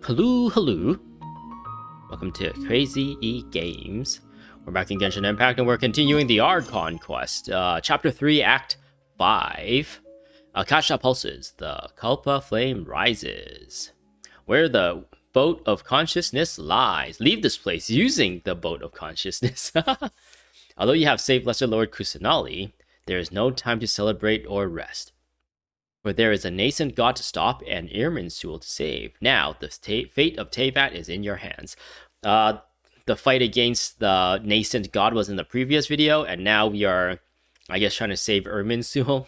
Hello, hello. Welcome to Crazy E Games. We're back in Genshin Impact and we're continuing the Archon quest. Chapter 3, Act 5. Akasha Pulses, the Kalpa Flame Rises. Where the boat of consciousness lies. Leave this place using the boat of consciousness. Although you have saved Lesser Lord Kusanali, there is no time to celebrate or rest. For there is a nascent god to stop and Irminsul to save. Now, the fate of Teyvat is in your hands. The fight against the nascent god was in the previous video, and now we are, I guess, trying to save Irminsul.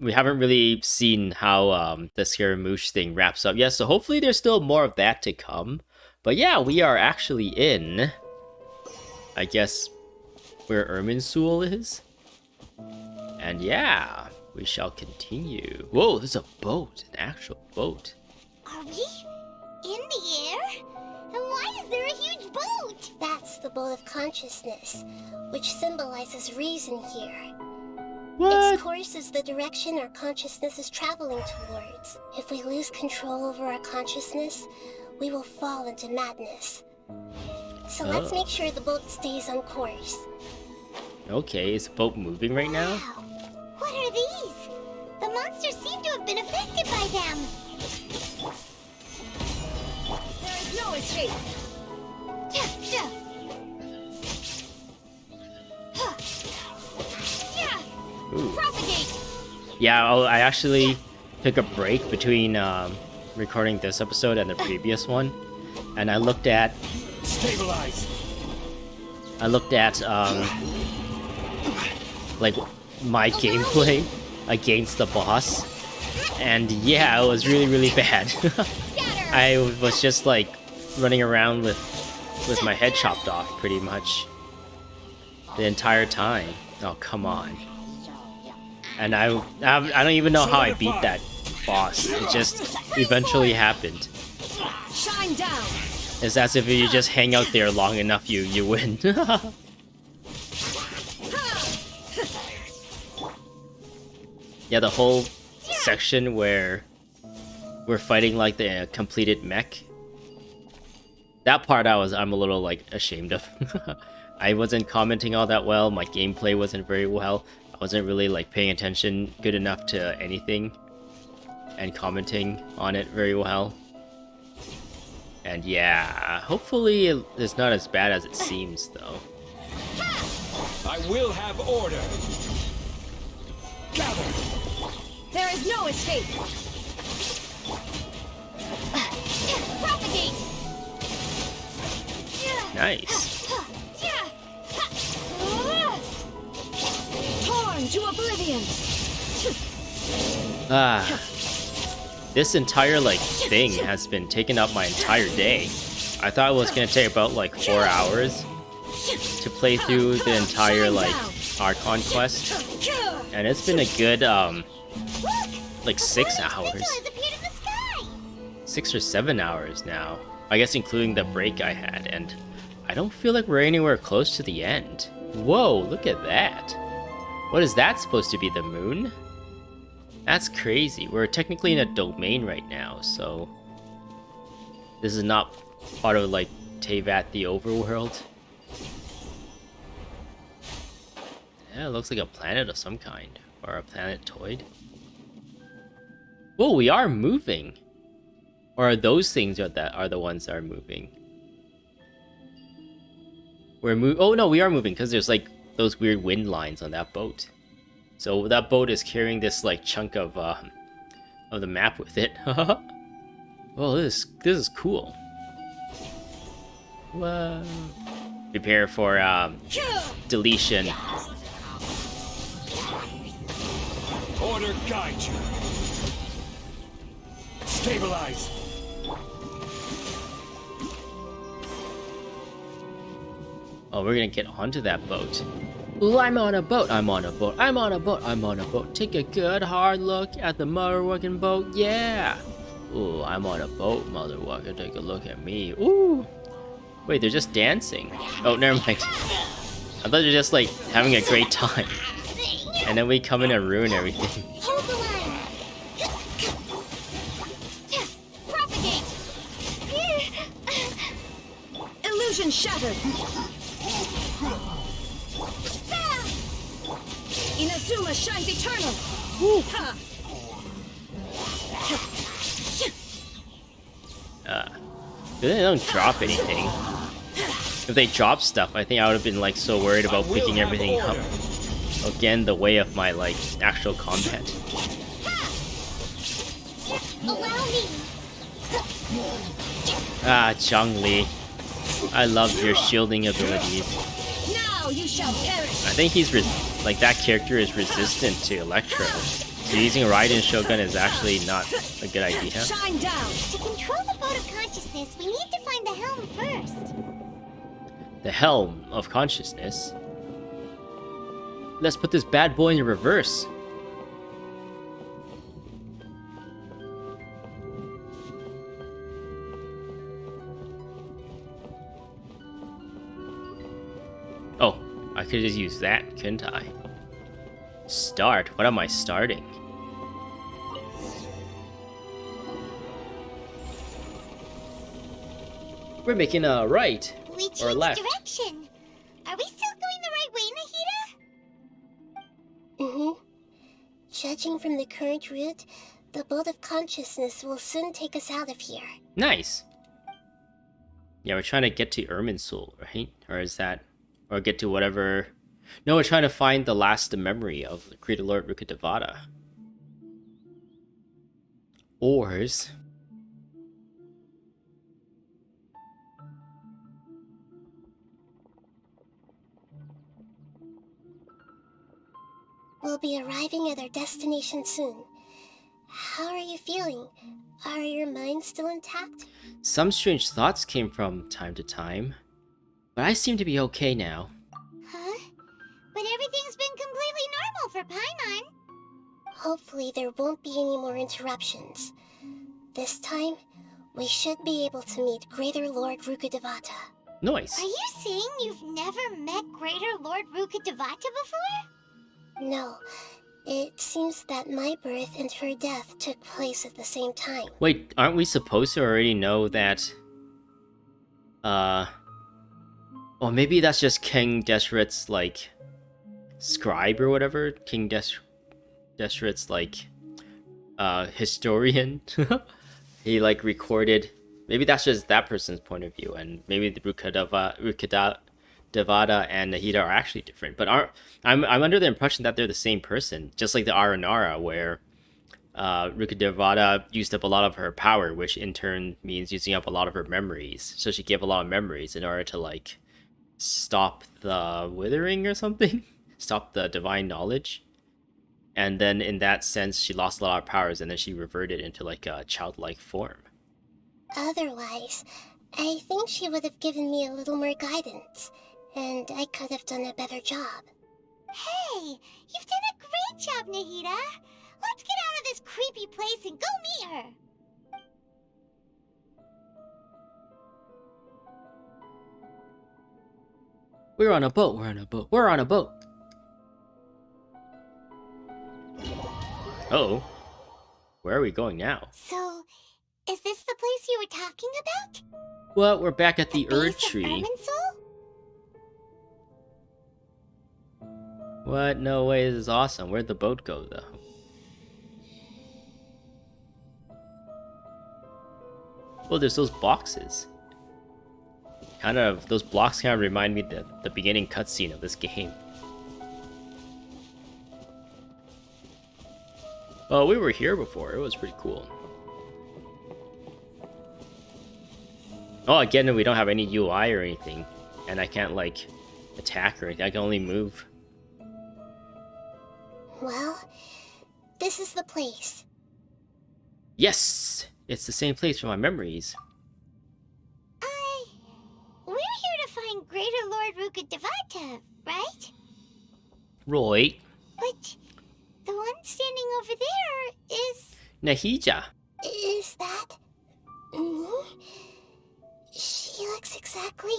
We haven't really seen how the Scaramouche thing wraps up yet, so hopefully there's still more of that to come. But yeah, we are actually in, I guess, where Irminsul is. And yeah, we shall continue. Whoa, there's a boat, an actual boat. Are we in the air? And why is there a huge boat? That's the boat of consciousness, which symbolizes reason here. What? Its course is the direction our consciousness is traveling towards. If we lose control over our consciousness, we will fall into madness. So let's make sure the boat stays on course. Okay, is the boat moving right now? Wow. What are these? The monsters seem to have been affected by them. There is no escape. Ooh. Propagate. Yeah, I actually took a break between recording this episode and the previous one, and I looked at Stabilize. Like my gameplay against the boss, and yeah, it was really bad. I was just like running around with my head chopped off pretty much the entire time. Oh, come on. And I don't even know how I beat that boss. It just eventually happened. Shine down. It's as if you just hang out there long enough, you win. Yeah, the whole section where we're fighting like the completed mech. That part I'm a little like ashamed of. I wasn't commenting all that well. My gameplay wasn't very well. I wasn't really like paying attention good enough to anything and commenting on it very well. And yeah, hopefully it's not as bad as it seems though. I will have order. Gather. There is no escape. Propagate. Nice. Torn to oblivion. This entire like thing has been taking up my entire day. I thought it was gonna take about like 4 hours to play through the entire like Archon quest, and it's been a good like 6 hours. 6 or 7 hours now, I guess, including the break I had, and I don't feel like we're anywhere close to the end. Whoa, look at that. What is that supposed to be, the moon? That's crazy. We're technically in a domain right now, so this is not part of like Teyvat the overworld. Yeah, it looks like a planet of some kind, or a planetoid. Whoa, we are moving. Or are those things are the ones that are moving? Oh no, we are moving because there's like those weird wind lines on that boat. So that boat is carrying this like chunk of the map with it. Oh, this is cool. Whoa. Prepare for deletion. Order guide you. Stabilize. Oh, we're gonna get onto that boat. Ooh, I'm on a boat, I'm on a boat, I'm on a boat, I'm on a boat. Take a good hard look at the motherfucking boat, yeah! Ooh, I'm on a boat, motherfucker, take a look at me. Ooh! Wait, they're just dancing. Oh, never mind. I thought they're just like having a great time. And then we come in and ruin everything. Hold the line. Illusion shattered. Inazuma shines eternal. Ha. They don't drop anything. If they drop stuff, I think I would have been like so worried about picking everything up. Again, the way of my like actual combat. Allow me. Ah, Changli. I love your shielding abilities. Now you shall perish. I think he's like that character is resistant to Electro. So using a Raiden Shogun is actually not a good idea. Shine down. To control the boat of consciousness, we need to find the helm first. The helm of consciousness. Let's put this bad boy in reverse. Oh, I could just use that, couldn't I? Start? What am I starting? We're making a right. We Or changed left. direction. Are we still going the right way, Nahida? Mm-hmm. Judging from the current route, the boat of consciousness will soon take us out of here. Nice. Yeah, we're trying to get to Irminsul, right? Or is that... Or get to whatever... No, we're trying to find the last memory of the Creator Lord Rukkhadevata. Oars. We'll be arriving at our destination soon. How are you feeling? Are your minds still intact? Some strange thoughts came from time to time. But I seem to be okay now. Huh? But everything's been completely normal for Paimon. Hopefully there won't be any more interruptions. This time, we should be able to meet Greater Lord Rukkhadevata. Nice. Are you saying you've never met Greater Lord Rukkhadevata before? No. It seems that my birth and her death took place at the same time. Wait, aren't we supposed to already know that... Well, maybe that's just King Deshret's, like, scribe or whatever? King Deshret's, like, historian? He, like, recorded... Maybe that's just that person's point of view, and maybe the Rukkhadevata and Nahida are actually different. But I'm under the impression that they're the same person, just like the Aranara, where Rukkhadevata used up a lot of her power, which in turn means using up a lot of her memories. So she gave a lot of memories in order to, like, stop the withering or something? Stop the divine knowledge. And then in that sense, she lost a lot of powers, and then she reverted into, like, a childlike form. Otherwise, I think she would have given me a little more guidance, and I could have done a better job. Hey, you've done a great job, Nahida. Let's get out of this creepy place and go meet her. We're on a boat, we're on a boat, we're on a boat! Uh-oh. Where are we going now? So, is this the place you were talking about? Well, we're back at the Erd base of Tree. Irminsul? What? No way, this is awesome. Where'd the boat go, though? Oh, there's those boxes. Those blocks kind of remind me of the beginning cutscene of this game. Oh, we were here before. It was pretty cool. Oh, again, we don't have any UI or anything. And I can't, like, attack or anything. I can only move. Well, this is the place. Yes! It's the same place from my memories. We're here to find Greater Lord Rukkhadevata, right? Right. But the one standing over there is... Nahida. Is that... me? She looks exactly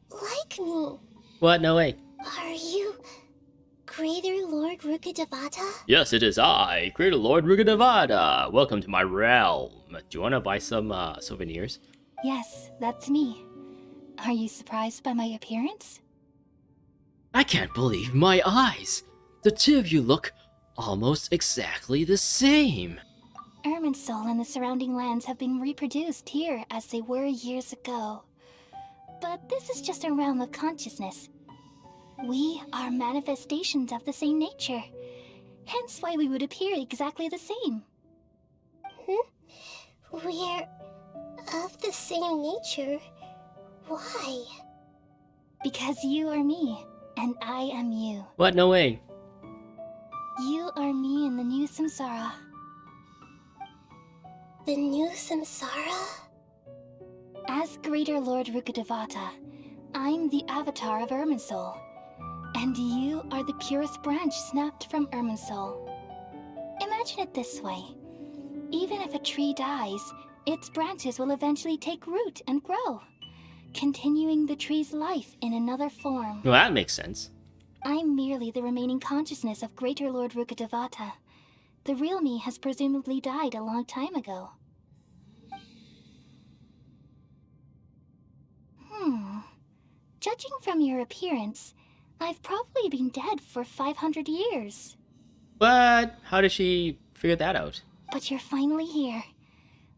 like me. What? No way. Are you Greater Lord Rukkhadevata? Yes, it is I, Greater Lord Rukkhadevata. Welcome to my realm. Do you want to buy some souvenirs? Yes, that's me. Are you surprised by my appearance? I can't believe my eyes! The two of you look almost exactly the same. Irminsul and the surrounding lands have been reproduced here as they were years ago. But this is just a realm of consciousness. We are manifestations of the same nature, hence why we would appear exactly the same. We're of the same nature. Why? Because you are me, and I am you. What? No way. You are me in the new samsara. The new samsara? As Greater Lord Rukkhadevata, I'm the avatar of Irminsul, and you are the purest branch snapped from Irminsul. Imagine it this way. Even if a tree dies, its branches will eventually take root and grow, continuing the tree's life in another form. Well, that makes sense. I'm merely the remaining consciousness of Greater Lord Rukkhadevata. The real me has presumably died a long time ago. Judging from your appearance, I've probably been dead for 500 years. But how did she figure that out? But you're finally here.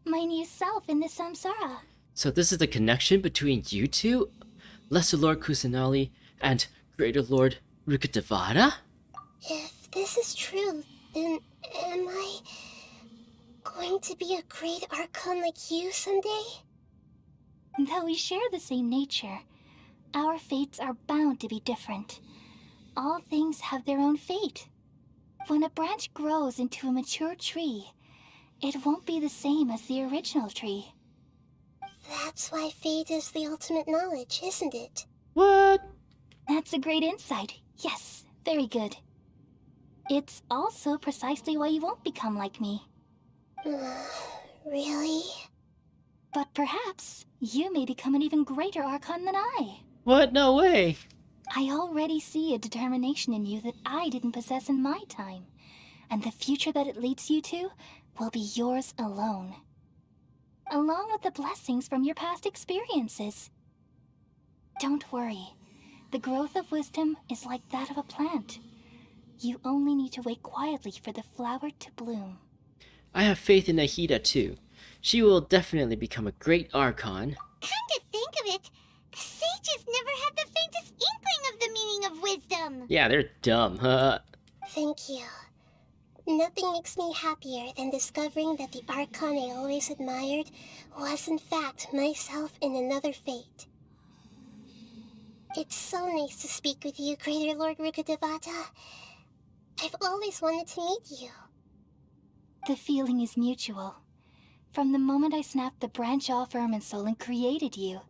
My new self in the samsara. So this is the connection between you two? Lesser Lord Kusanali and Greater Lord Rukkhadevata? If this is true, then am I going to be a great Archon like you someday? Though we share the same nature, our fates are bound to be different. All things have their own fate. When a branch grows into a mature tree, it won't be the same as the original tree. That's why fate is the ultimate knowledge, isn't it? What? That's a great insight. Yes, very good. It's also precisely why you won't become like me. Really? But perhaps you may become an even greater Archon than I. What? No way. I already see a determination in you that I didn't possess in my time, and the future that it leads you to will be yours alone, along with the blessings from your past experiences. Don't worry. The growth of wisdom is like that of a plant. You only need to wait quietly for the flower to bloom. I have faith in Nahida too. She will definitely become a great Archon. Come to think of it, the sages never had the faintest inkling of the meaning of wisdom. Yeah, they're dumb. Thank you. Nothing makes me happier than discovering that the Archon I always admired was in fact myself in another fate. It's so nice to speak with you, Greater Lord Rukkhadevata. I've always wanted to meet you. The feeling is mutual. From the moment I snapped the branch off Irminsul and created you,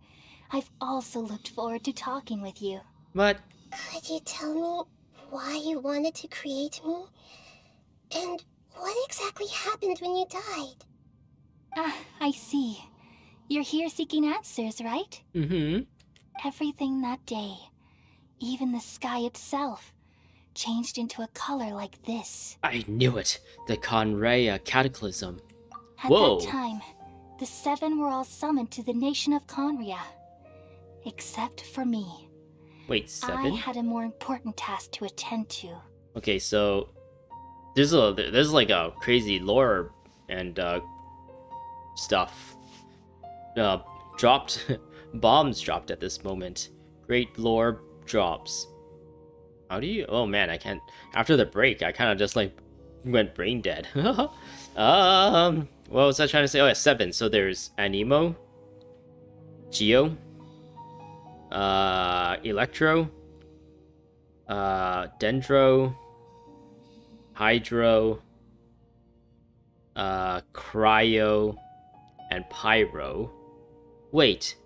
I've also looked forward to talking with you. What? Could you tell me why you wanted to create me? And what exactly happened when you died? Ah, I see. You're here seeking answers, right? Mm-hmm. Everything that day, even the sky itself, changed into a color like this. I knew it. The Conrea Cataclysm. At Whoa. that time, the seven were all summoned to the nation of Conrea. Except for me. Wait, I 7? had a more important task to attend to. Okay, so there's like a crazy lore and stuff. Dropped bombs dropped at this moment. Great lore drops. How do you? Oh man, I can't. After the break, I kind of just like went brain dead. What was I trying to say? Oh yeah, 7. So there's Anemo, Geo, Electro, Dendro, Hydro, Cryo, and Pyro. Wait,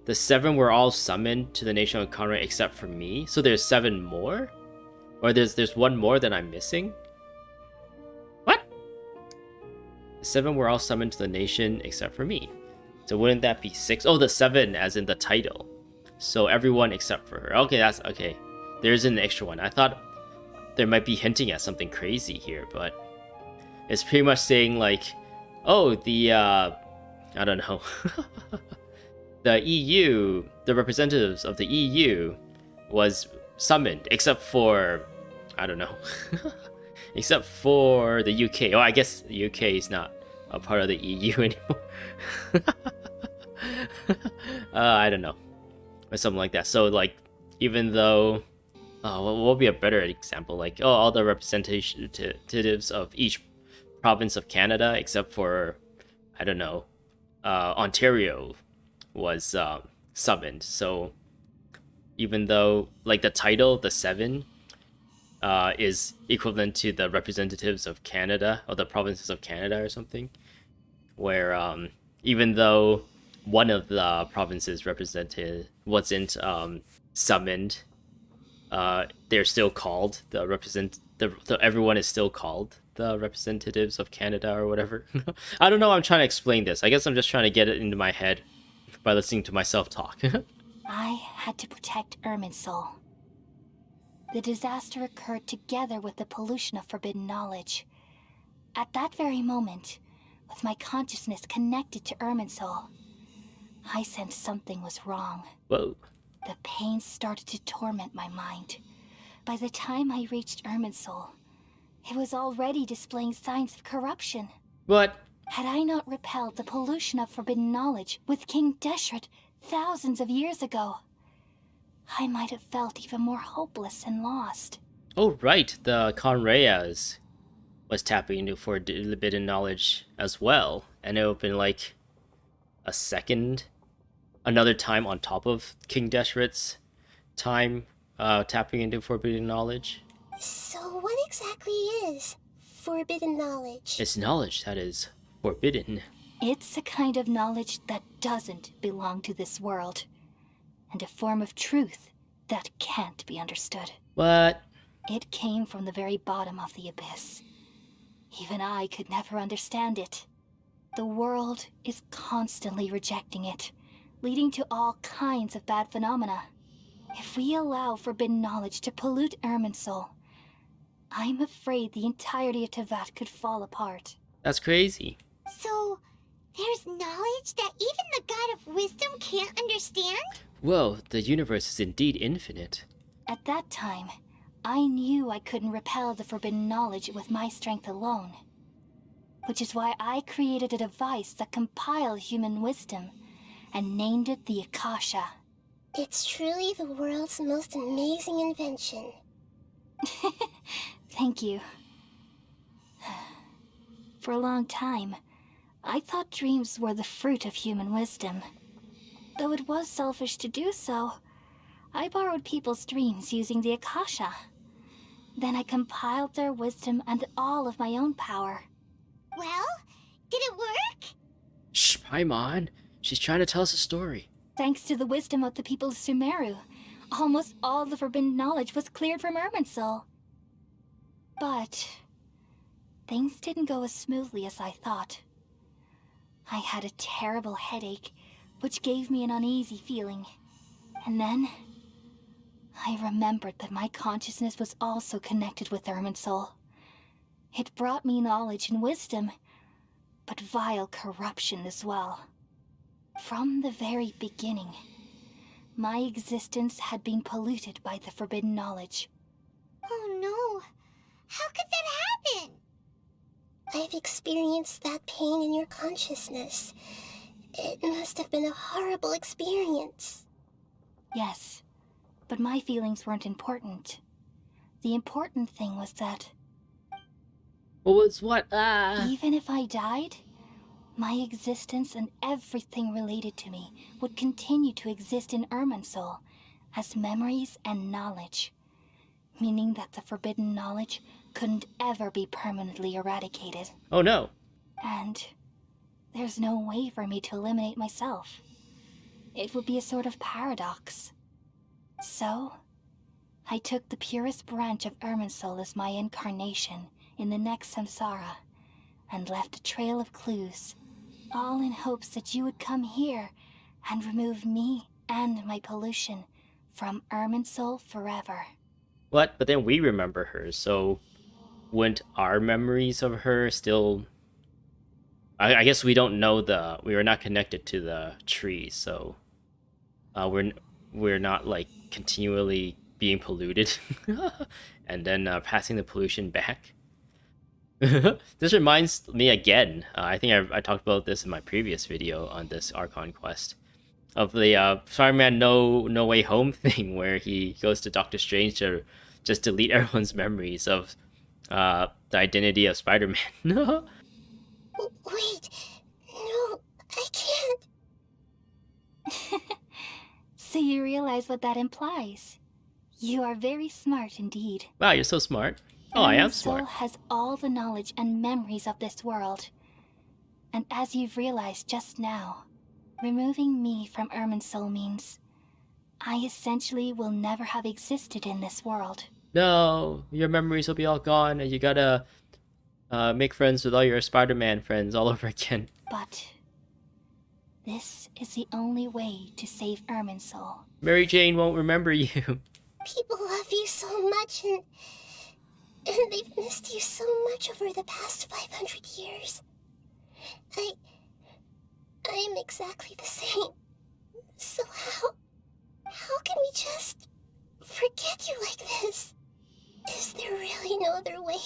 the 7 were all summoned to the nation of Conrad except for me? So there's 7 more? Or there's 1 more that I'm missing? What? The 7 were all summoned to the nation except for me. So wouldn't that be 6? Oh, the 7 as in the title. So everyone except for her. Okay, that's okay. There's an extra one. I thought there might be hinting at something crazy here, but it's pretty much saying like, oh, the I don't know. the EU, the representatives of the EU, was summoned, except for, I don't know, except for the UK. Oh, I guess the UK is not a part of the EU anymore. I don't know, or something like that. So like, even though, what will be a better example? Like, oh, all the representatives of each province of Canada, except for, I don't know, Ontario, was summoned. So even though like the title, the Seven, is equivalent to the representatives of Canada or the provinces of Canada or something, where even though one of the provinces represented wasn't summoned, they're still called everyone is still called the representatives of Canada or whatever. I don't know. I'm trying to explain this. I guess I'm just trying to get it into my head by listening to myself talk. I had to protect Irminsul. The disaster occurred together with the pollution of forbidden knowledge. At that very moment, with my consciousness connected to Irminsul, I sensed something was wrong. Whoa. The pain started to torment my mind. By the time I reached Irminsul, it was already displaying signs of corruption. What? Had I not repelled the pollution of forbidden knowledge with King Deshret thousands of years ago, I might have felt even more hopeless and lost. Oh, right. The Conrayas was tapping into forbidden knowledge as well. And it opened like another time on top of King Deshret's time tapping into forbidden knowledge. So what exactly is forbidden knowledge? It's knowledge that is forbidden. It's a kind of knowledge that doesn't belong to this world, and a form of truth that can't be understood. What? It came from the very bottom of the abyss. Even I could never understand it. The world is constantly rejecting it, leading to all kinds of bad phenomena. If we allow forbidden knowledge to pollute Irminsul, I'm afraid the entirety of Tevat could fall apart. That's crazy. So, there's knowledge that even the God of Wisdom can't understand? Whoa, the universe is indeed infinite. At that time, I knew I couldn't repel the forbidden knowledge with my strength alone. Which is why I created a device that compiled human wisdom and named it the Akasha. It's truly the world's most amazing invention. Thank you. For a long time, I thought dreams were the fruit of human wisdom. Though it was selfish to do so, I borrowed people's dreams using the Akasha. Then I compiled their wisdom and all of my own power. Well, did it work? Shh, Paimon. She's trying to tell us a story. Thanks to the wisdom of the people of Sumeru, almost all the forbidden knowledge was cleared from Irminsul. But things didn't go as smoothly as I thought. I had a terrible headache, which gave me an uneasy feeling. And then I remembered that my consciousness was also connected with Irminsul. It brought me knowledge and wisdom, but vile corruption as well. From the very beginning, my existence had been polluted by the forbidden knowledge. Oh no, how could that happen? I've experienced that pain in your consciousness. It must have been a horrible experience. Yes, but my feelings weren't important. The important thing was that What was what? even if I died, my existence and everything related to me would continue to exist in Irminsul as memories and knowledge, meaning that the forbidden knowledge couldn't ever be permanently eradicated. Oh no. And there's no way for me to eliminate myself. It would be a sort of paradox. So, I took the purest branch of Irminsul as my incarnation in the next samsara, and left a trail of clues, all in hopes that you would come here and remove me and my pollution from Irminsul forever. What? But then we remember her, so wouldn't our memories of her still... I guess we don't know we were not connected to the tree, so we're not like continually being polluted and then passing the pollution back. This reminds me again. I think I talked about this in my previous video on this Archon quest of the Spider-Man No Way Home thing, where he goes to Doctor Strange to just delete everyone's memories of the identity of Spider-Man. Wait, no, I can't. So you realize what that implies. You are very smart indeed. Wow, you're so smart. Oh, I am smart. Irminsul has all the knowledge and memories of this world. And as you've realized just now, removing me from Irminsul means I essentially will never have existed in this world. No, your memories will be all gone, and you gotta make friends with all your Spider-Man friends all over again. But this is the only way to save Irminsul. Mary Jane won't remember you. People love you so much, and they've missed you so much over the past 500 years. I am exactly the same. So how can we just forget you like this? Is there really no other way?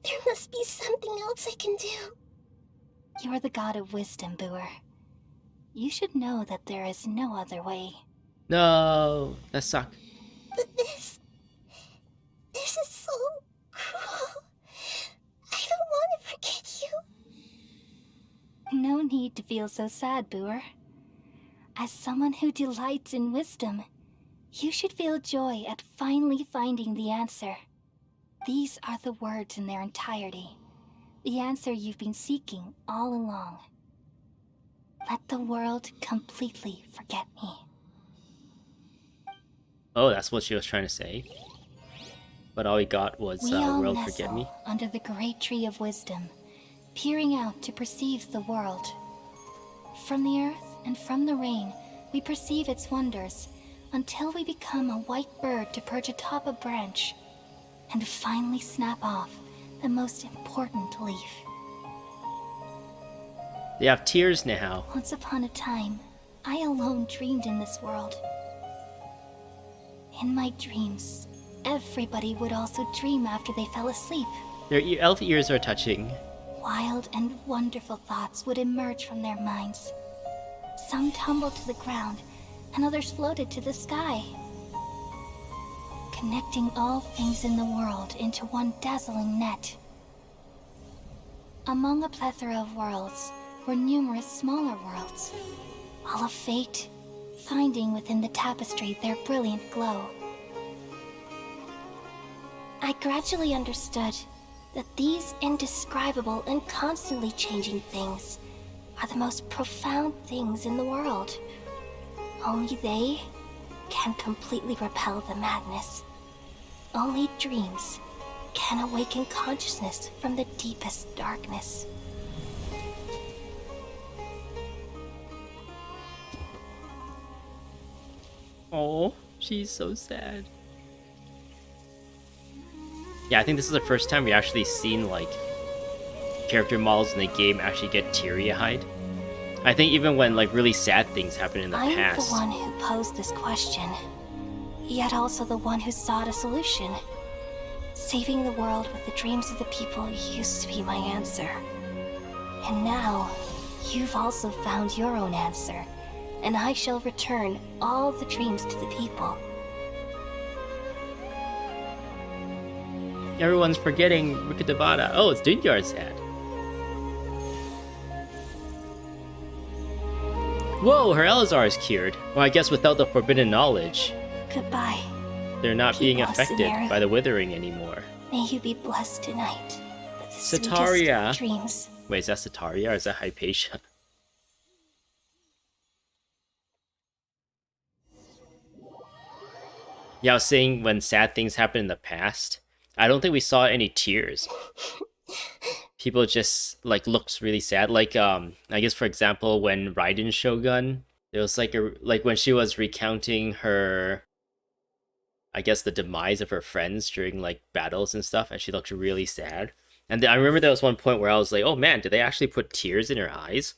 There must be something else I can do. You're the god of wisdom, Booer. You should know that there is no other way. No, that sucked. But this is so cruel. I don't want to forget you. No need to feel so sad, Booer. As someone who delights in wisdom, you should feel joy at finally finding the answer. These are the words in their entirety. The answer you've been seeking all along. Let the world completely forget me. Oh, that's what she was trying to say. But all we got was We all world nestle forget me. under the great tree of wisdom, peering out to perceive the world. From the earth and from the rain, we perceive its wonders, until we become a white bird to perch atop a branch, and finally snap off the most important leaf. They have tears now. Once upon a time, I alone dreamed in this world. In my dreams, everybody would also dream after they fell asleep. Their elf ears are touching. Wild and wonderful thoughts would emerge from their minds. Some tumbled to the ground, and others floated to the sky, connecting all things in the world into one dazzling net. Among a plethora of worlds were numerous smaller worlds, all of fate, finding within the tapestry their brilliant glow. I gradually understood that these indescribable and constantly changing things are the most profound things in the world. Only they can completely repel the madness. Only dreams can awaken consciousness from the deepest darkness. Oh, she's so sad. Yeah, I think this is the first time we actually seen like character models in the game actually get teary-eyed. I think even when like really sad things happen in the I'm past. the one who posed this question, yet also the one who sought a solution. Saving the world with the dreams of the people used to be my answer. And now, you've also found your own answer, and I shall return all the dreams to the people. Everyone's forgetting Rikadavada. Oh, it's Dunyar's sad. Whoa, her Elazar is cured. Well, I guess without the forbidden knowledge, Goodbye. they're not Keep being us, affected Samara. by the withering anymore. May you be blessed tonight with the Sataria. sweetest dreams. Wait, is that Sataria or is that Hypatia? Yeah, I was saying when sad things happen in the past, I don't think we saw any tears. People just like looked really sad. Like I guess for example when Raiden's Shogun, there was like when she was recounting her, I guess the demise of her friends during like battles and stuff, and she looked really sad. And I remember there was one point where I was like, oh man, did they actually put tears in her eyes?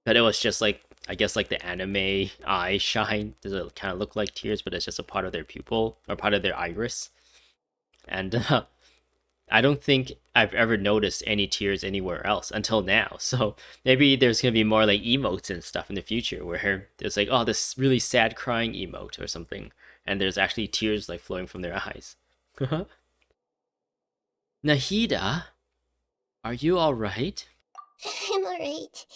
But it was just like I guess like the anime eye shine. Does it kind of look like tears, but it's just a part of their pupil or part of their iris. And I don't think I've ever noticed any tears anywhere else until now. So maybe there's gonna be more like emotes and stuff in the future where there's like, oh, this really sad crying emote or something, and there's actually tears like flowing from their eyes. Nahida, are you all right? I'm alright.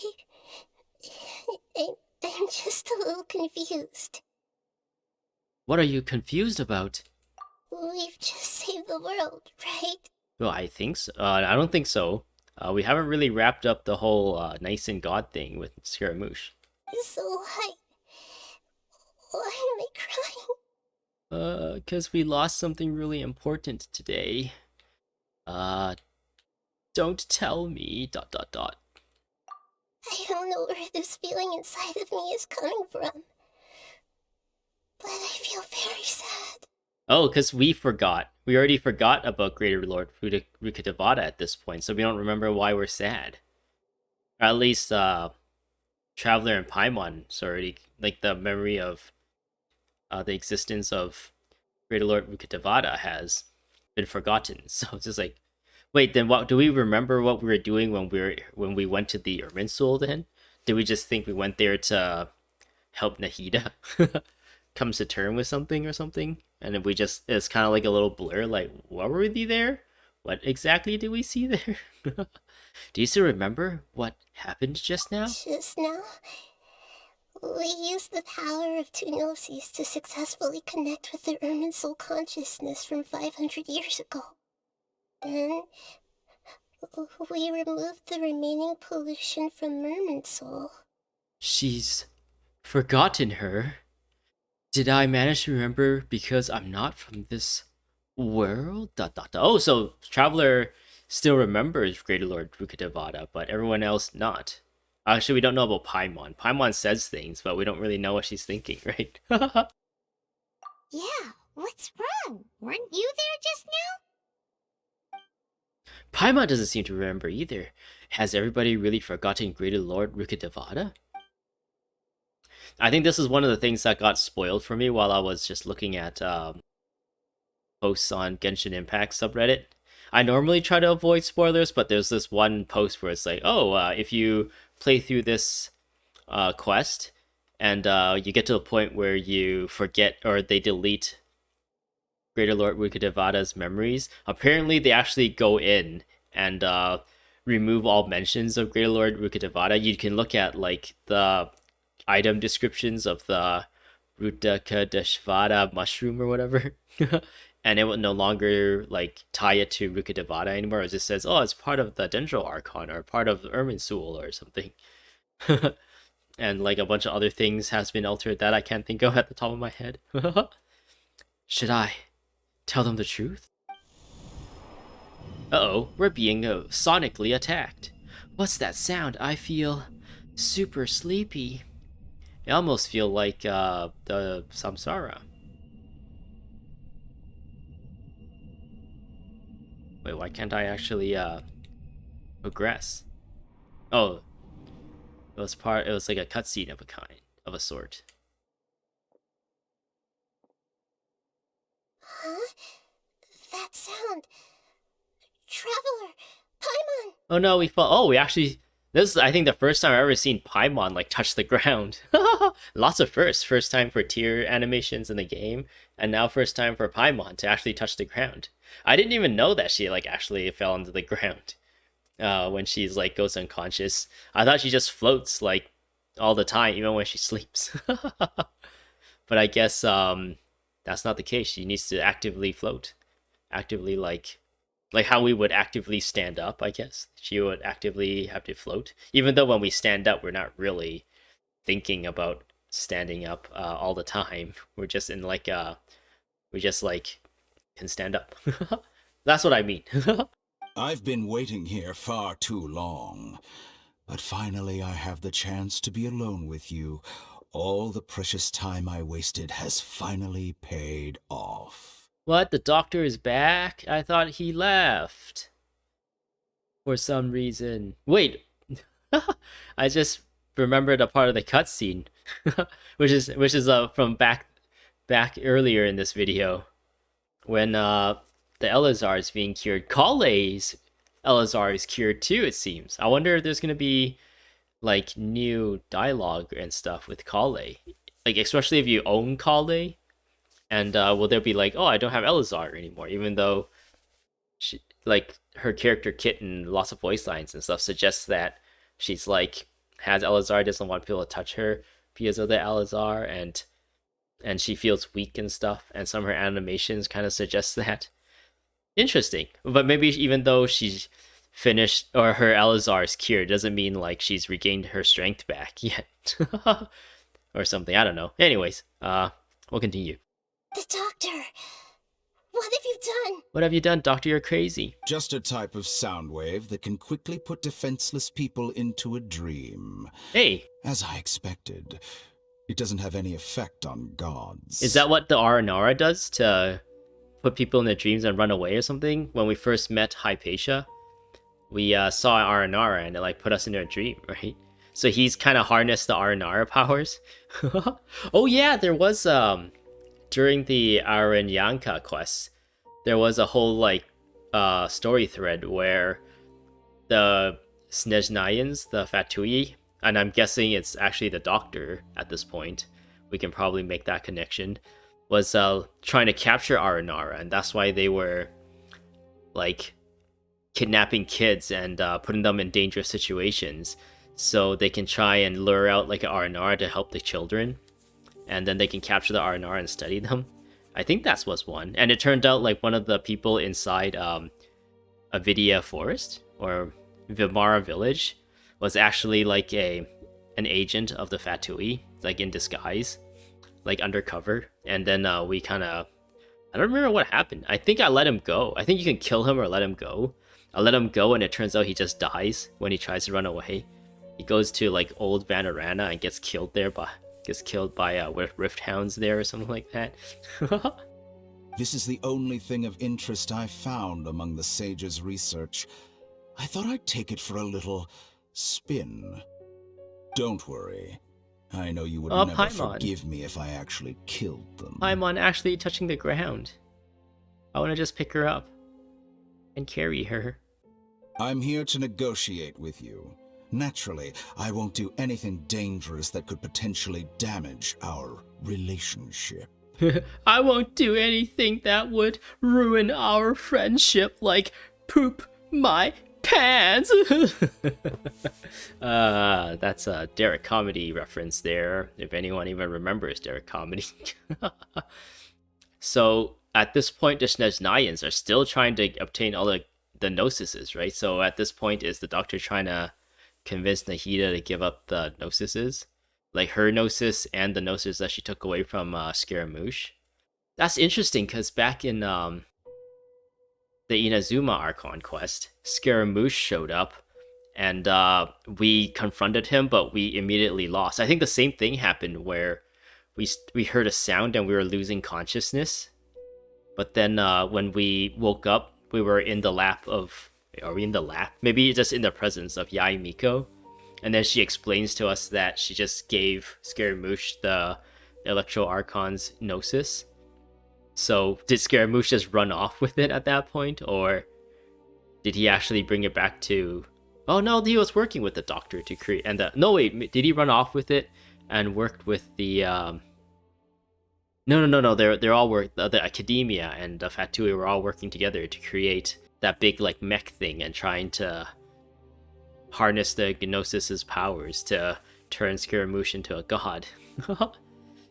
I'm just a little confused. What are you confused about? We've just saved the world, right? Well, I think so. I don't think so. We haven't really wrapped up the whole Nice and God thing with Scaramouche. So why am I crying? Because we lost something really important today. Don't tell me, dot dot dot. I don't know where this feeling inside of me is coming from, but I feel very sad. Oh, because we forgot. We already forgot about Greater Lord Rukkhadevata at this point, so we don't remember why we're sad. Or at least, Traveler and Paimon's already, like, the memory of the existence of Greater Lord Rukkhadevata has been forgotten. So it's just like, wait, then what? Do we remember what we were doing when we went to the Irminsul then? Did we just think we went there to help Nahida comes to term with something or something? And if we just, it's kind of like a little blur, like, what were we there? What exactly did we see there? Do you still remember what happened just now? Just now, we used the power of two gnosis to successfully connect with the Irminsul consciousness from 500 years ago. Then, we removed the remaining pollution from Irminsul. She's forgotten her. Did I manage to remember because I'm not from this world? Dot, dot, dot. Oh, so Traveler still remembers Greater Lord Rukkhadevata, but everyone else not. Actually, we don't know about Paimon. Paimon says things, but we don't really know what she's thinking, right? Yeah, what's wrong? Weren't you there just now? Paimon doesn't seem to remember either. Has everybody really forgotten Greater Lord Rukkhadevata? I think this is one of the things that got spoiled for me while I was just looking at posts on Genshin Impact subreddit. I normally try to avoid spoilers, but there's this one post where it's like, oh, if you play through this quest and you get to a point where you forget or they delete Greater Lord Rukkhadevata's memories, apparently they actually go in and remove all mentions of Greater Lord Rukkhadevata. You can look at like the item descriptions of the Rudakadeshvara mushroom or whatever, and it will no longer like tie it to Rukkhadevata anymore. It just says, oh, it's part of the Dendro Archon or part of Irminsul or something. And like a bunch of other things has been altered that I can't think of at the top of my head. Should I tell them the truth? Uh-oh, we're being sonically attacked. What's that sound? I feel super sleepy. I almost feel like the Samsara. Wait, why can't I actually progress? Oh, it was like a cutscene of a sort. Huh? That sound. Traveler! Paimon! Oh no, we fall. Oh, we actually. This is, I think, the first time I've ever seen Paimon like touch the ground. Lots of firsts. First time for tier animations in the game, and now first time for Paimon to actually touch the ground. I didn't even know that she like actually fell into the ground when she's like goes unconscious. I thought she just floats like all the time, even when she sleeps. But I guess that's not the case. She needs to actively float, actively like how we would actively stand up, I guess. She would actively have to float. Even though when we stand up, we're not really thinking about standing up all the time. We're just in like, we just like can stand up. That's what I mean. I've been waiting here far too long. But finally I have the chance to be alone with you. All the precious time I wasted has finally paid off. What? The doctor is back? I thought he left. For some reason. Wait. I just remember the part of the cutscene, which is from back earlier in this video, when the Elazar is being cured. Kale's Elazar is cured too, it seems. I wonder if there's gonna be like new dialogue and stuff with Kale, like especially if you own Kale, and will there be like, oh, I don't have Elazar anymore, even though she, like her character Kit and lots of voice lines and stuff suggests that she's like has Elazar, doesn't want people to touch her because of the Elazar, and she feels weak and stuff, and some of her animations kind of suggest that. Interesting. But maybe even though she's finished or her Elazar is cured, doesn't mean like she's regained her strength back yet. Or something, I don't know. Anyways, we'll continue. The doctor! What have you done? What have you done, Doctor? You're crazy. Just a type of sound wave that can quickly put defenseless people into a dream. Hey! As I expected, it doesn't have any effect on gods. Is that what the Aranara does, to put people in their dreams and run away or something? When we first met Hypatia, we saw Aranara and it like put us into a dream, right? So he's kind of harnessed the Aranara powers. Oh yeah, there was during the Aranyanka quest, there was a whole like story thread where the Snezhnayans, the Fatui, and I'm guessing it's actually the doctor at this point, we can probably make that connection, was trying to capture Aranara, and that's why they were like kidnapping kids and putting them in dangerous situations so they can try and lure out like an Aranara to help the children, and then they can capture the Aranara and study them. I think that was one. And it turned out like one of the people inside Avidia Forest or Vimara Village was actually like an agent of the Fatui, like in disguise, like undercover. And then we kind of, I don't remember what happened. I think I let him go. I think you can kill him or let him go. I let him go, and it turns out he just dies when he tries to run away. He goes to like old Vanarana and gets killed there by Rift Hounds there or something like that. This is the only thing of interest I found among the sage's research. I thought I'd take it for a little spin. Don't worry. I know you would never Paimon. forgive me if I actually killed them. Paimon actually touching the ground. I want to just pick her up and carry her. I'm here to negotiate with you. Naturally, I won't do anything dangerous that could potentially damage our relationship. I won't do anything that would ruin our friendship, like poop my pants. That's a Derek Comedy reference there, if anyone even remembers Derek Comedy. So at this point, the Snezhnayans are still trying to obtain all the gnosises, right? So at this point, is the doctor trying to convince Nahida to give up the gnosises? Like her gnosis and the gnosis that she took away from Scaramouche? That's interesting, because back in the Inazuma Archon quest, Scaramouche showed up, and we confronted him, but we immediately lost. I think the same thing happened where we heard a sound and we were losing consciousness. But then when we woke up, we were in the lap of... Are we in the lap? Maybe just in the presence of Yai Miko. And then she explains to us that she just gave Scaramouche the Electro Archon's Gnosis. So did Scaramouche just run off with it at that point? Or did he actually bring it back to... Oh no, he was working with the doctor to create... And no wait, did he run off with it and worked with the... No. They're all the academia and the Fatui were all working together to create that big like mech thing and trying to harness the Gnosis's powers to turn Scaramouche into a god.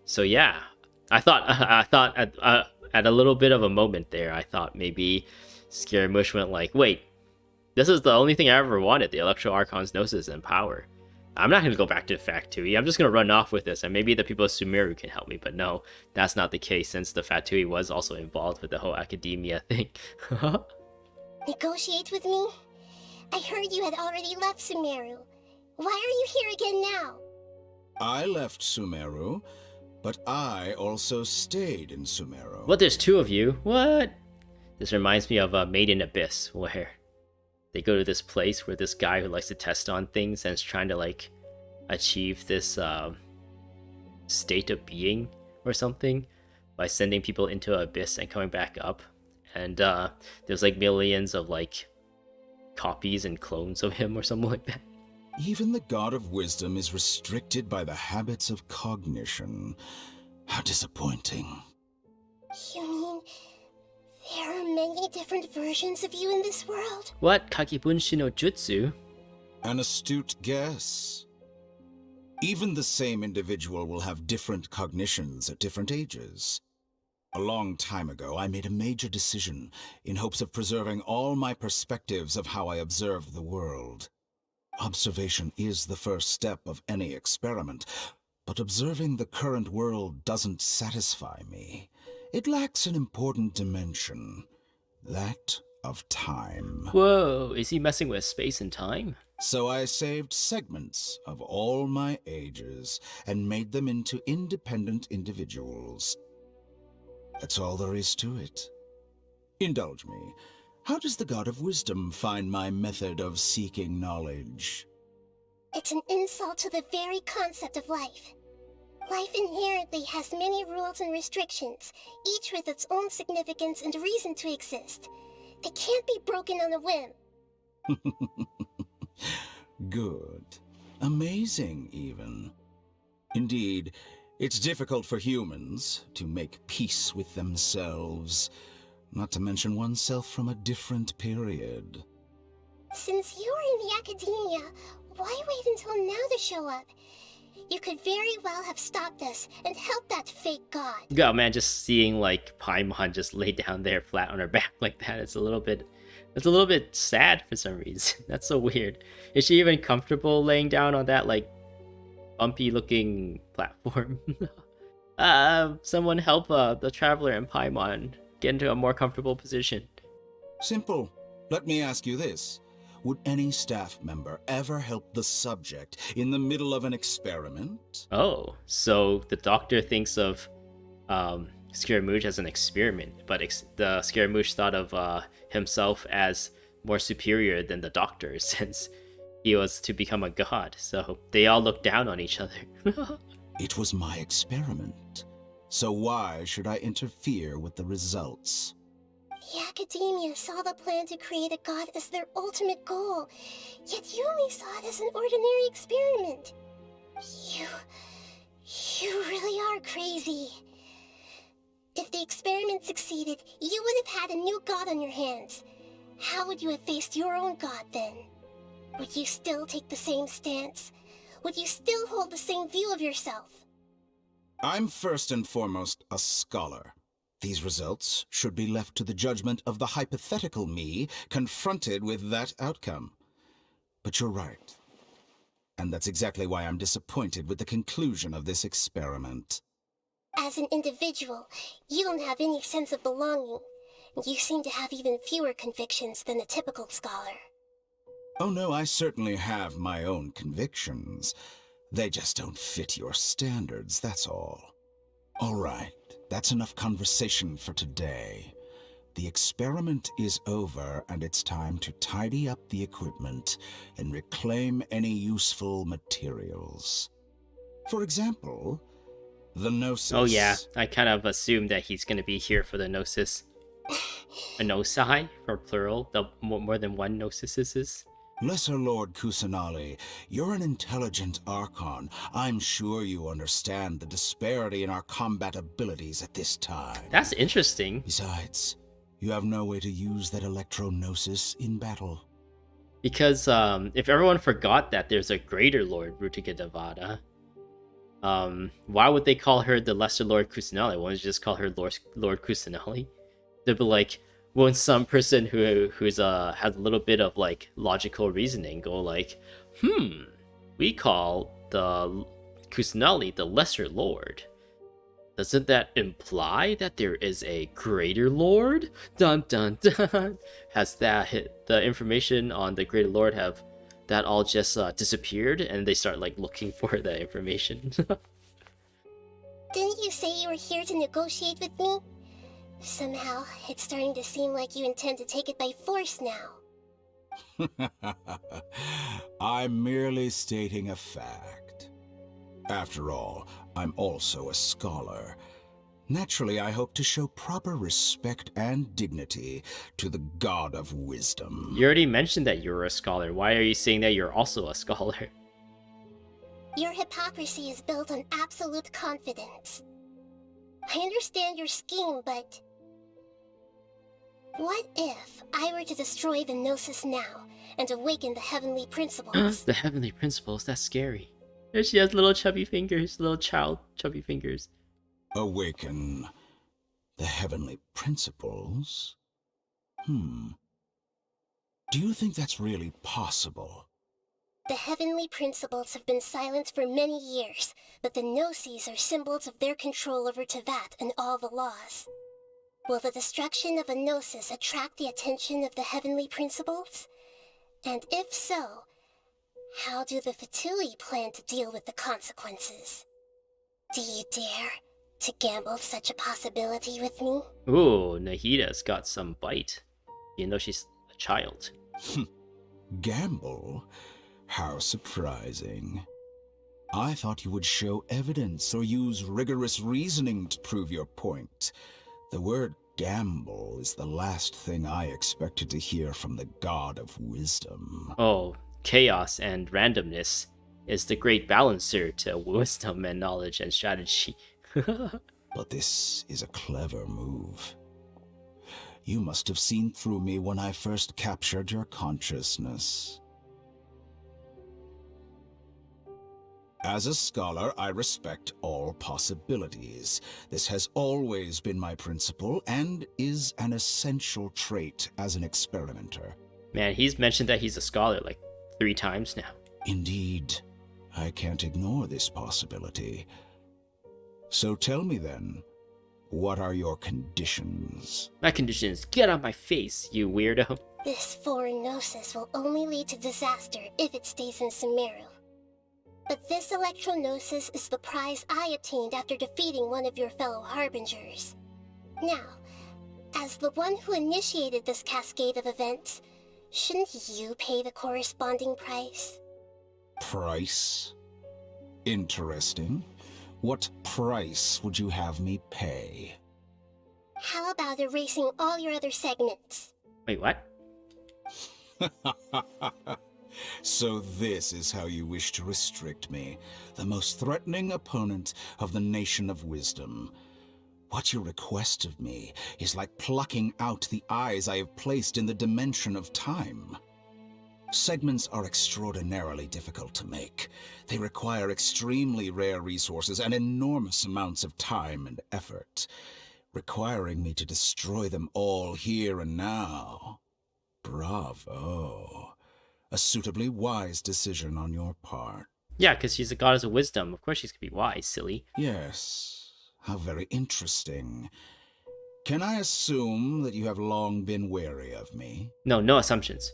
So yeah, I thought at a little bit of a moment there, I thought maybe Scaramouche went like, wait, this is the only thing I ever wanted, the Electro Archon's Gnosis and power. I'm not going to go back to the Fatui. I'm just going to run off with this, and maybe the people of Sumeru can help me. But no, that's not the case, since the Fatui was also involved with the whole academia thing. Negotiate with me? I heard you had already left Sumeru. Why are you here again now? I left Sumeru, but I also stayed in Sumeru. What, there's two of you? What? This reminds me of Made in Abyss, where they go to this place where this guy who likes to test on things and is trying to like achieve this state of being or something by sending people into abyss and coming back up. And there's like millions of like copies and clones of him or something like that. Even the God of Wisdom is restricted by the habits of cognition. How disappointing. You mean there are many different versions of you in this world? What? Kakibunshi no Jutsu? An astute guess. Even the same individual will have different cognitions at different ages. A long time ago, I made a major decision in hopes of preserving all my perspectives of how I observed the world. Observation is the first step of any experiment, but observing the current world doesn't satisfy me. It lacks an important dimension, that of time. Whoa, is he messing with space and time? So I saved segments of all my ages and made them into independent individuals. That's all there is to it. Indulge me. How does the God of Wisdom find my method of seeking knowledge? It's an insult to the very concept of life. Life inherently has many rules and restrictions, each with its own significance and reason to exist. They can't be broken on a whim. Good. Amazing, even. Indeed, it's difficult for humans to make peace with themselves, not to mention oneself from a different period. Since you're in the academia, why wait until now to show up? You could very well have stopped us and helped that fake god. Oh man, just seeing like Paimon just lay down there flat on her back like that, it's a little bit sad for some reason. That's so weird. Is she even comfortable laying down on that like bumpy looking platform? Someone help the traveler and Paimon get into a more comfortable position. Simple. Let me ask you this. Would any staff member ever help the subject in the middle of an experiment? Oh, so the doctor thinks of Scaramouche as an experiment, but the Scaramouche thought of himself as more superior than the doctor since he was to become a god. So they all look down on each other. It was my experiment. So why should I interfere with the results? The academia saw the plan to create a god as their ultimate goal, yet you only saw it as an ordinary experiment. You really are crazy. If the experiment succeeded, you would have had a new god on your hands. How would you have faced your own god then? Would you still take the same stance? Would you still hold the same view of yourself? I'm first and foremost a scholar. These results should be left to the judgment of the hypothetical me confronted with that outcome. But you're right. And that's exactly why I'm disappointed with the conclusion of this experiment. As an individual, you don't have any sense of belonging. You seem to have even fewer convictions than a typical scholar. Oh no, I certainly have my own convictions. They just don't fit your standards, that's all. All right, that's enough conversation for today. The experiment is over, and it's time to tidy up the equipment and reclaim any useful materials. For example, the Gnosis. Oh yeah, I kind of assumed that he's going to be here for the Gnosis. A Gnosai, for plural, the more than one Gnosises. Lesser Lord Kusanali, you're an intelligent Archon. I'm sure you understand the disparity in our combat abilities at this time. That's interesting. Besides, you have no way to use that Electro-Gnosis in battle. Because if everyone forgot that there's a greater Lord, Rutika Devada, why would they call her the Lesser Lord Kusanali? Why don't you just call her Lord Kusanali? They'd be like, won't some person who's has a little bit of like logical reasoning go like, we call the Kusanali the Lesser Lord. Doesn't that imply that there is a greater Lord? Dun dun dun. Has the information on the greater Lord have that all just disappeared and they start like looking for the information? Didn't you say you were here to negotiate with me? Somehow, it's starting to seem like you intend to take it by force now. I'm merely stating a fact. After all, I'm also a scholar. Naturally, I hope to show proper respect and dignity to the God of Wisdom. You already mentioned that you were a scholar. Why are you saying that you're also a scholar? Your hypocrisy is built on absolute confidence. I understand your scheme, but... what if I were to destroy the Gnosis now and awaken the heavenly principles? The heavenly principles, that's scary. There she has little chubby fingers, little child chubby fingers. Awaken the heavenly principles? Do you think that's really possible? The heavenly principles have been silent for many years, but the Gnosis are symbols of their control over Tevat and all the laws. Will the destruction of a Gnosis attract the attention of the heavenly principles? And if so, how do the Fatui plan to deal with the consequences? Do you dare to gamble such a possibility with me? Ooh, Nahida's got some bite, even though she's a child. Gamble? How surprising. I thought you would show evidence or use rigorous reasoning to prove your point. The word gamble is the last thing I expected to hear from the God of Wisdom. Oh, chaos and randomness is the great balancer to wisdom and knowledge and strategy. But this is a clever move. You must have seen through me when I first captured your consciousness. As a scholar, I respect all possibilities. This has always been my principle and is an essential trait as an experimenter. Man, he's mentioned that he's a scholar like 3 times now. Indeed, I can't ignore this possibility. So tell me then, what are your conditions? My condition is get out my face, you weirdo. This foreign Gnosis will only lead to disaster if it stays in Sumeru. But this Electro-Gnosis is the prize I obtained after defeating one of your fellow Harbingers. Now, as the one who initiated this cascade of events, shouldn't you pay the corresponding price? Price? Interesting. What price would you have me pay? How about erasing all your other segments? Wait, what? So this is how you wish to restrict me, the most threatening opponent of the Nation of Wisdom. What you request of me is like plucking out the eyes I have placed in the dimension of time. Segments are extraordinarily difficult to make. They require extremely rare resources and enormous amounts of time and effort, requiring me to destroy them all here and now. Bravo. A suitably wise decision on your part. Yeah, because she's a goddess of wisdom. Of course she's gonna be wise, silly. Yes, how very interesting. Can I assume that you have long been wary of me? No, no assumptions.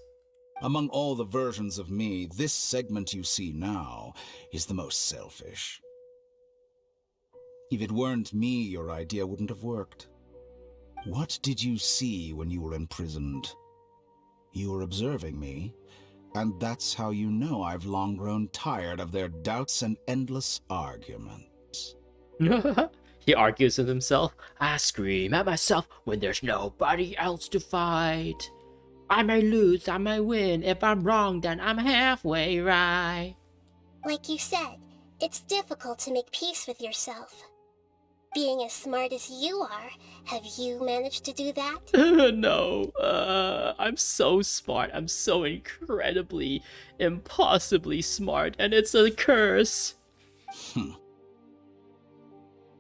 Among all the versions of me, this segment you see now is the most selfish. If it weren't me, your idea wouldn't have worked. What did you see when you were imprisoned? You were observing me, and that's how you know I've long grown tired of their doubts and endless arguments. He argues with himself. I scream at myself when there's nobody else to fight. I may lose, I may win. If I'm wrong, then I'm halfway right. Like you said, it's difficult to make peace with yourself. Being as smart as you are, have you managed to do that? No, I'm so smart. I'm so incredibly, impossibly smart, and it's a curse.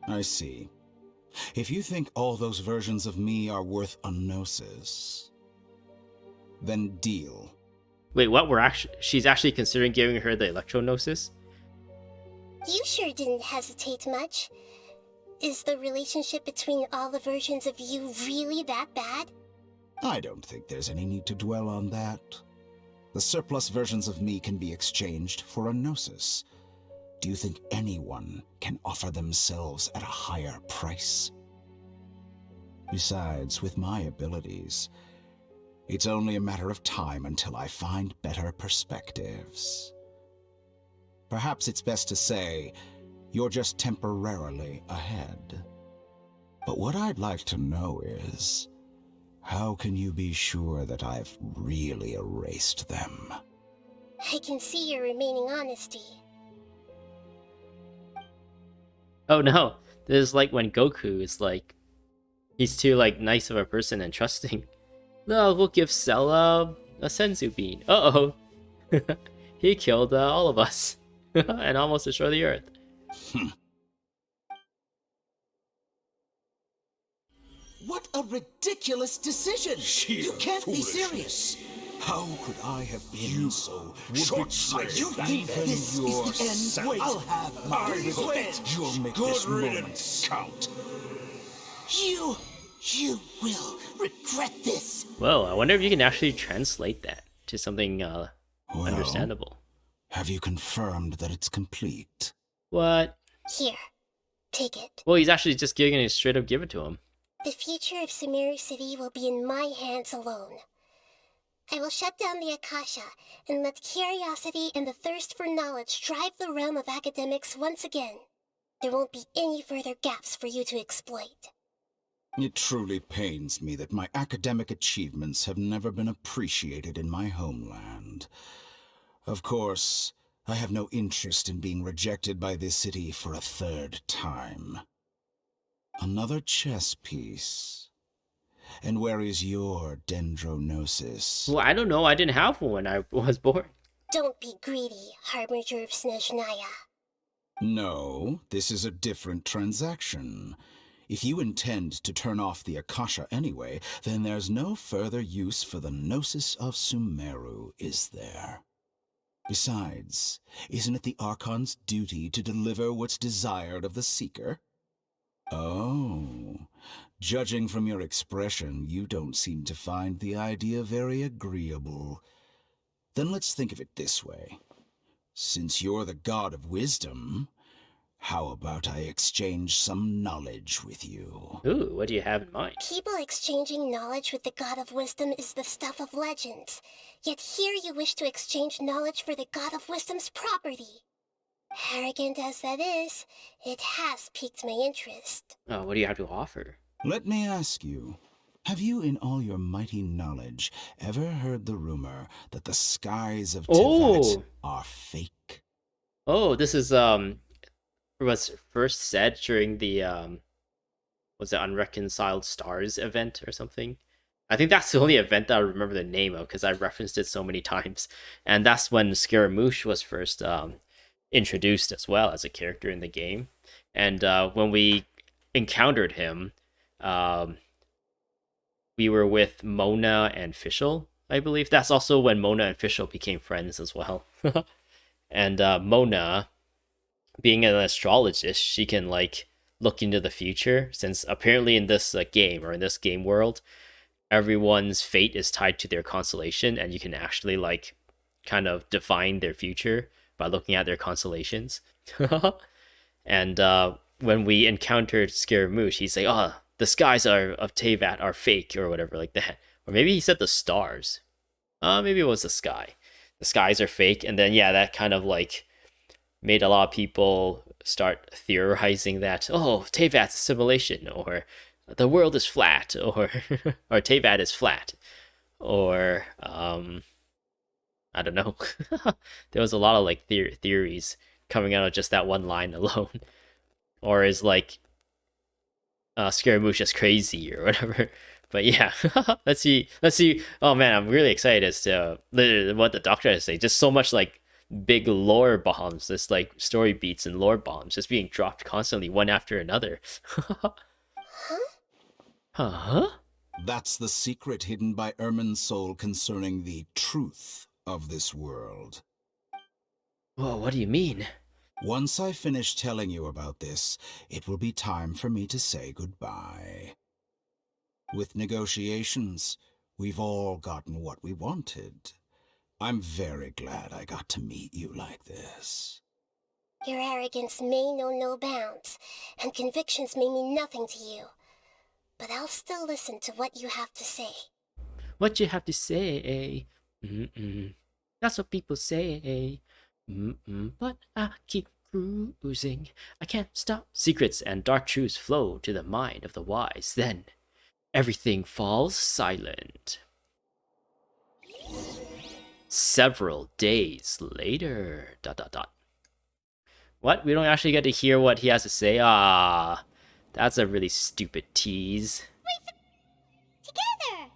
I see. If you think all those versions of me are worth a gnosis, then deal. Wait, what? She's actually considering giving her the Electro-Gnosis? You sure didn't hesitate much. Is the relationship between all the versions of you really that bad? I don't think there's any need to dwell on that. The surplus versions of me can be exchanged for a gnosis. Do you think anyone can offer themselves at a higher price? Besides, with my abilities, it's only a matter of time until I find better perspectives. Perhaps it's best to say, You're just temporarily ahead. But what I'd like to know is, how can you be sure that I've really erased them? I can see your remaining honesty. Oh no, this is like when Goku is like, he's too like nice of a person and trusting. No, we'll give Cell a senzu bean. Uh-oh. He killed all of us and almost destroyed the Earth. What a ridiculous decision! Sheer You can't be foolishness. serious! How could I have been so short-sighted. You think Even this is the end? yourself. I'll have my I revenge! quit. You'll make Good this moment riddance. count. You will regret this! Well, I wonder if you can actually translate that to something understandable. Have you confirmed that it's complete? What? Here, take it. Well, he's actually just giving it straight up, give it to him. The future of Sumeru City will be in my hands alone. I will shut down the Akasha and let curiosity and the thirst for knowledge drive the realm of academics once again. There won't be any further gaps for you to exploit. It truly pains me that my academic achievements have never been appreciated in my homeland. Of course, I have no interest in being rejected by this city for a third time. Another chess piece. And where is your dendronosis? Well, I don't know. I didn't have one when I was born. Don't be greedy, Harbinger of Snezhnaya. No, this is a different transaction. If you intend to turn off the Akasha anyway, then there's no further use for the Gnosis of Sumeru, is there? Besides, isn't it the Archon's duty to deliver what's desired of the Seeker? Oh, judging from your expression, you don't seem to find the idea very agreeable. Then let's think of it this way. Since you're the god of wisdom, how about I exchange some knowledge with you? Ooh, what do you have in mind? People exchanging knowledge with the God of Wisdom is the stuff of legends. Yet here you wish to exchange knowledge for the God of Wisdom's property. Arrogant as that is, it has piqued my interest. Oh, what do you have to offer? Let me ask you, have you in all your mighty knowledge ever heard the rumor that the skies of Teyvat are fake? Oh, this is was first said during the was it Unreconciled Stars event or something? I think that's the only event that I remember the name of because I referenced it so many times. And that's when Scaramouche was first introduced as well as a character in the game. And when we encountered him, we were with Mona and Fischl, I believe. That's also when Mona and Fischl became friends as well. And Mona, being an astrologist, she can like look into the future, since apparently in this game, or in this game world, everyone's fate is tied to their constellation, and you can actually like kind of define their future by looking at their constellations. And when we encountered Scaramouche, he's like, oh, the skies of Teyvat are fake, or whatever like that. Or maybe he said the stars. Maybe it was the sky. The skies are fake. And then, yeah, that kind of like made a lot of people start theorizing that, oh, Teyvat's a simulation, or the world is flat, or or Teyvat is flat, or I don't know. There was a lot of like theories coming out of just that one line alone. Or is like Scaramouche just crazy or whatever. But yeah, let's see. Oh man, I'm really excited as to what the Doctor has to say. Just so much like big lore bombs, just like story beats and lore bombs just being dropped constantly, one after another. Huh? That's the secret hidden by Irminsul concerning the truth of this world. Whoa, what do you mean? Once I finish telling you about this, it will be time for me to say goodbye. With negotiations, we've all gotten what we wanted. I'm very glad I got to meet you like this. Your arrogance may know no bounds, and convictions may mean nothing to you. But I'll still listen to what you have to say. What you have to say, eh? Mm-mm. That's what people say, eh? Mm-mm. But I keep cruising. I can't stop. Secrets and dark truths flow to the mind of the wise. Then everything falls silent. Several days later. ... What? We don't actually get to hear what he has to say? Ah, that's a really stupid tease. Together!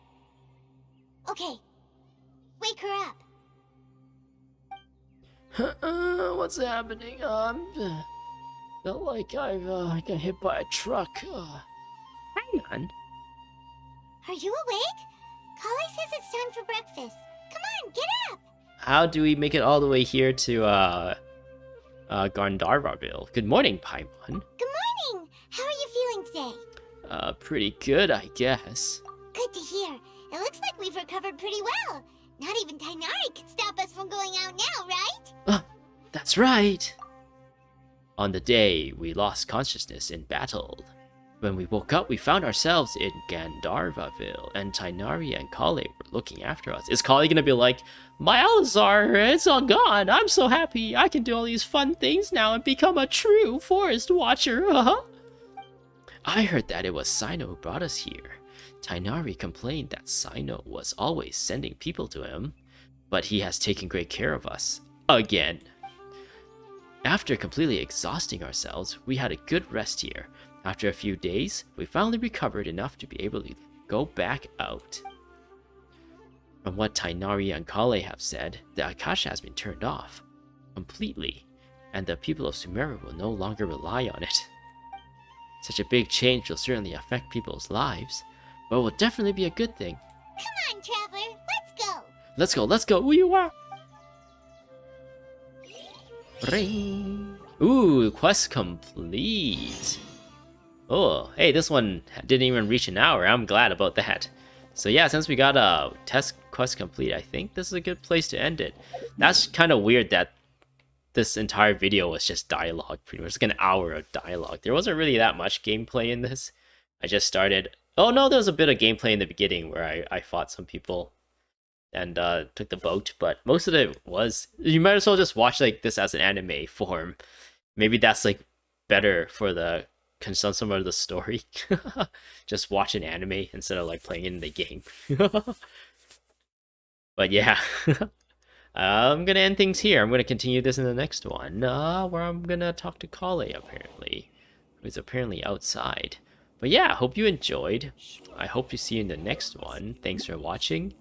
Okay. Wake her up. What's happening? Felt like I got hit by a truck. Hang on. Are you awake? Kale says it's time for breakfast. Come on, get up! How do we make it all the way here to Gandharvaville? Good morning, Paimon. Good morning! How are you feeling today? Pretty good, I guess. Good to hear. It looks like we've recovered pretty well. Not even Tainari can stop us from going out now, right? That's right. On the day we lost consciousness in battle, when we woke up, we found ourselves in Gandharvaville, and Tainari and Kale were looking after us. Is Kale gonna be like, my Alizar, it's all gone. I'm so happy. I can do all these fun things now and become a true forest watcher. I heard that it was Sino who brought us here. Tainari complained that Sino was always sending people to him, but he has taken great care of us. Again. After completely exhausting ourselves, we had a good rest here. After a few days, we finally recovered enough to be able to go back out. From what Tainari and Kale have said, the Akasha has been turned off completely, and the people of Sumeru will no longer rely on it. Such a big change will certainly affect people's lives, but will definitely be a good thing. Come on, Traveler, let's go! Let's go, let's go! Wee-wah! Ring! Ooh, quest complete! Oh, hey, this one didn't even reach an hour. I'm glad about that. So yeah, since we got a test quest complete, I think this is a good place to end it. That's kind of weird that this entire video was just dialogue, pretty much like an hour of dialogue. There wasn't really that much gameplay in this. I just started... Oh no, there was a bit of gameplay in the beginning where I fought some people and took the boat, but most of it was... You might as well just watch like this as an anime form. Maybe that's like better for the consumption of the story. Just watch an anime instead of like playing it in the game. But yeah. I'm gonna end things here. I'm gonna continue this in the next one, where I'm gonna talk to Kale, apparently, who's apparently outside. But yeah, hope you enjoyed. I hope to see you in the next one. Thanks for watching,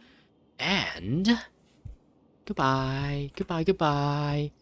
and goodbye, goodbye, goodbye.